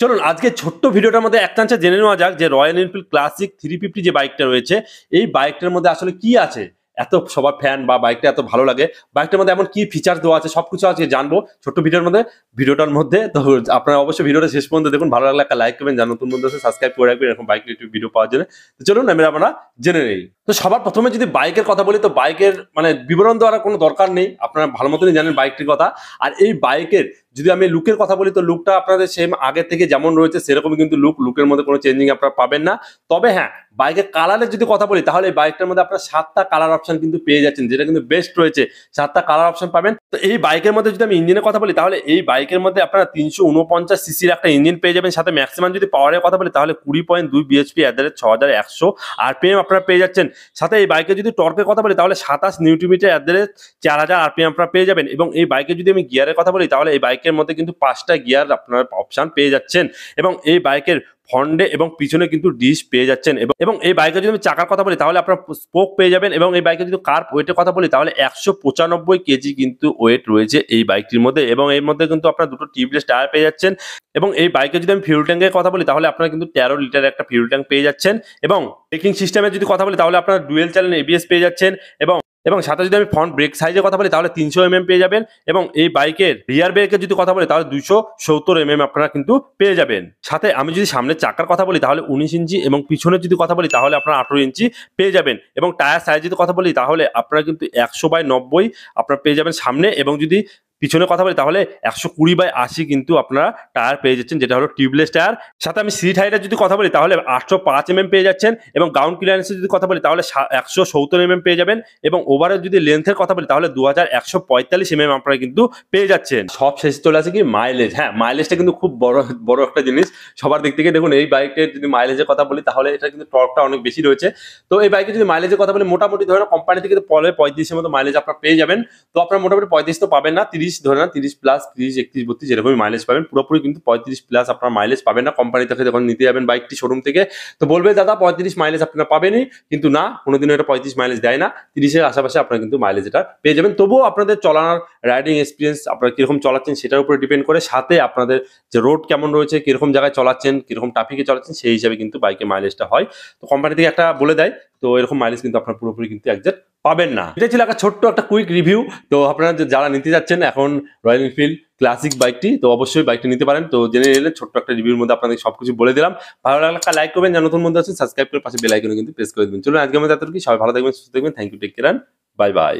চলুন আজকে ছোট্ট ভিডিওটার মধ্যে এক চান্সে জেনে নেওয়া যাক যে রয়্যাল এনফিল্ড ক্লাসিক 350 যে বাইকটা রয়েছে, এই বাইকটার মধ্যে আসলে কি আছে এত সবার ফ্যান বা বাইকটা এত ভালো লাগে। বাইকটার মধ্যে এমন কি ফিচার দেওয়া আছে সবকিছু আজকে জানবো ছোট্ট ভিডিওটার মধ্যে। তো আপনারা অবশ্যই ভিডিওটা শেষ পর্যন্ত দেখুন, ভালো লাগলে একটা লাইক করবেন, যারা নতুন বন্ধু আছে সাবস্ক্রাইব করে রাখবেন এরকম বাইক রিলেটেড ভিডিও পাওয়ার জন্য। তো চলুন আমরা জেনে নেই। তো সবার প্রথমে যদি বাইকের কথা বলি, তো বাইকের মানে বিবরণ দেওয়ার কোনো দরকার নেই, আপনারা ভালো মতনই জানেন বাইকটির কথা। আর এই বাইকের যদি আমি লুকের কথা বলি, তো লুকটা আপনাদের সেম আগের থেকে যেমন রয়েছে সেরকমই কিন্তু লুকের মধ্যে কোনো চেঞ্জিং আপনারা পাবেন না। তবে হ্যাঁ, বাইকের কালারের যদি কথা বলি, তাহলে এই বাইকটার মধ্যে আপনারা 7টা কালার অপশন কিন্তু পেয়ে যাচ্ছেন, যেটা কিন্তু বেস্ট রয়েছে। 7টা কালার অপশন পাবেন। তো এই বাইকের মধ্যে যদি আমি ইঞ্জিনের কথা বলি, তাহলে এই বাইকের মধ্যে আপনারা 349 সিসির একটা ইঞ্জিন পেয়ে যাবেন। সাথে ম্যাক্সিমাম যদি পাওয়ারের কথা বলি, তাহলে 20.2 বিএইচপি @ 6100 আরপিএম আপনারা পেয়ে যাচ্ছেন। সাথে এই বাইকে যদি টর্কের কথা বলি, তাহলে 27 নিউটন মিটার @ 4000 আরপিএম আপনারা পেয়ে যাবেন। এবং এই বাইকে যদি আমি গিয়ারের কথা বলি, তাহলে এই বাইকের মধ্যে কিন্তু 5টা গিয়ার আপনারা অপশন পেয়ে যাচ্ছেন। এবং এই বাইকের ফ্রন্টে এবং পিছনে কিন্তু ডিস্ক পেয়ে যাচ্ছেন। এবং এই বাইকে যদি আমি চাকার কথা বলি, তাহলে আপনারা স্পোক পেয়ে যাবেন। এবং এই বাইকে যদি কার্ভ ওয়েটের কথা বলি, তাহলে 195 কেজি কিন্তু ওয়েট রয়েছে এই বাইকটির মধ্যে। এবং এর মধ্যে কিন্তু আপনারা দুটো টিউবলেস টায়ার পেয়ে যাচ্ছেন। এবং এই বাইকে যদি আমি ফিউল ট্যাঙ্কের কথা বলি, তাহলে আপনারা কিন্তু 13 লিটারের একটা ফিউল ট্যাঙ্ক পেয়ে যাচ্ছেন। এবং ব্রেকিং সিস্টেমের যদি কথা বলি, তাহলে আপনারা ডুয়েল চ্যানেল এবিএস পেয়ে যাচ্ছেন। এবং সাথে যদি আমি ফ্রন্ট ব্রেক সাইজের কথা বলি, তাহলে 300 পেয়ে যাবেন। এবং এই বাইকের রিয়ার ব্রেকের যদি কথা বলি, তাহলে 270 আপনারা কিন্তু পেয়ে যাবেন। সাথে আমি যদি সামনের চাকার কথা বলি, তাহলে 19 ইঞ্চি। এবং পিছনের যদি কথা বলি, তাহলে আপনারা 18 ইঞ্চি পেয়ে যাবেন। এবং টায়ার সাইজ যদি কথা বলি, তাহলে আপনারা কিন্তু 100/90 আপনারা পেয়ে যাবেন সামনে। এবং যদি পিছনে কথা বলি, তাহলে 120/80 কিন্তু আপনারা টায়ার পেয়ে যাচ্ছেন, যেটা হলো টিউবলেস টায়ার। সাথে আমি সিট হাইটের যদি কথা বলি, তাহলে 805 পেয়ে যাচ্ছেন। এবং গ্রাউন্ড ক্লিয়ারেন্সের যদি কথা বলি, তাহলে 170 পেয়ে যাবেন। এবং ওভারের যদি লেন্থের কথা বলি, তাহলে 2145 আপনারা কিন্তু পেয়ে যাচ্ছেন। সব শেষে চলে আসে কি মাইলেজ। হ্যাঁ, মাইলেজটা কিন্তু খুব বড় একটা জিনিস সবার দিক থেকে। দেখুন, এই বাইকের যদি মাইলেজের কথা বলি, তাহলে এটা কিন্তু টর্কটা অনেক বেশি রয়েছে। তো এই বাইকে যদি মাইলেজের কথা বলি, মোটামুটি ধরে কোম্পানি থেকে 35 মতো মাইলেজ আপনারা পেয়ে যাবেন। তো আপনারা মোটামুটি 35 তো পাবেন না, 30 ধরে না, 30+, 30, 31, 32 যেরকমই মাইলেজ পাবেন। পুরোপুরি কিন্তু 35+ আপনারা মাইলেজ পাবেন না। কোম্পানি থেকে যখন নিতে যাবেন বাইকটি শোরুম থেকে, তো বলবে দাদা 35 মাইলেজ আপনারা পাবেনই, কিন্তু না, কোনোদিনও এটা 35 মাইলেজ দেয় না। 30-এর আশেপাশে আপনারা কিন্তু মাইলেজ এটা পেয়ে যাবেন। তবুও আপনাদের চলানোর রাইডিং এক্সপিরিয়েন্স আপনারা কিরকম চালাচ্ছেন সেটার উপরে ডিপেন্ড করে। সাথে আপনাদের যে রোড কেমন রয়েছে, কিরকম জায়গায় চালাচ্ছেন, কিরকম ট্রাফিকে চালাচ্ছেন, সেই হিসাবে কিন্তু বাইকের মাইলেজটা হয়। তো কোম্পানি থেকে একটা বলে দেয়, তো এরকম মাইলেজ কিন্তু আপনার পুরোপুরি কিন্তু একজ্যাক্ট পাবেন না। এটা ছিল একটা ছোট্ট একটা কুইক রিভিউ। তো আপনারা যারা নিতে যাচ্ছেন এখন রয়্যাল এনফিল্ড ক্লাসিক বাইকটি, তো অবশ্যই বাইকটি নিতে পারেন। তো জেনে নিলে ছোট্ট একটা রিভিউর মধ্যে আপনাদের সবকিছু বলে দিলাম। ভালো লাগলে একটা লাইক করবেন, যারা নতুন বন্ধু আছেন সাবস্ক্রাইব করে পাশে বেল আইকনে কিন্তু প্রেস করে দেবেন। চলুন আজকে আমাদের এতটুকুই। সবাই ভালো থাকবেন, সুস্থ থাকবেন। Thank you, take care, bye by.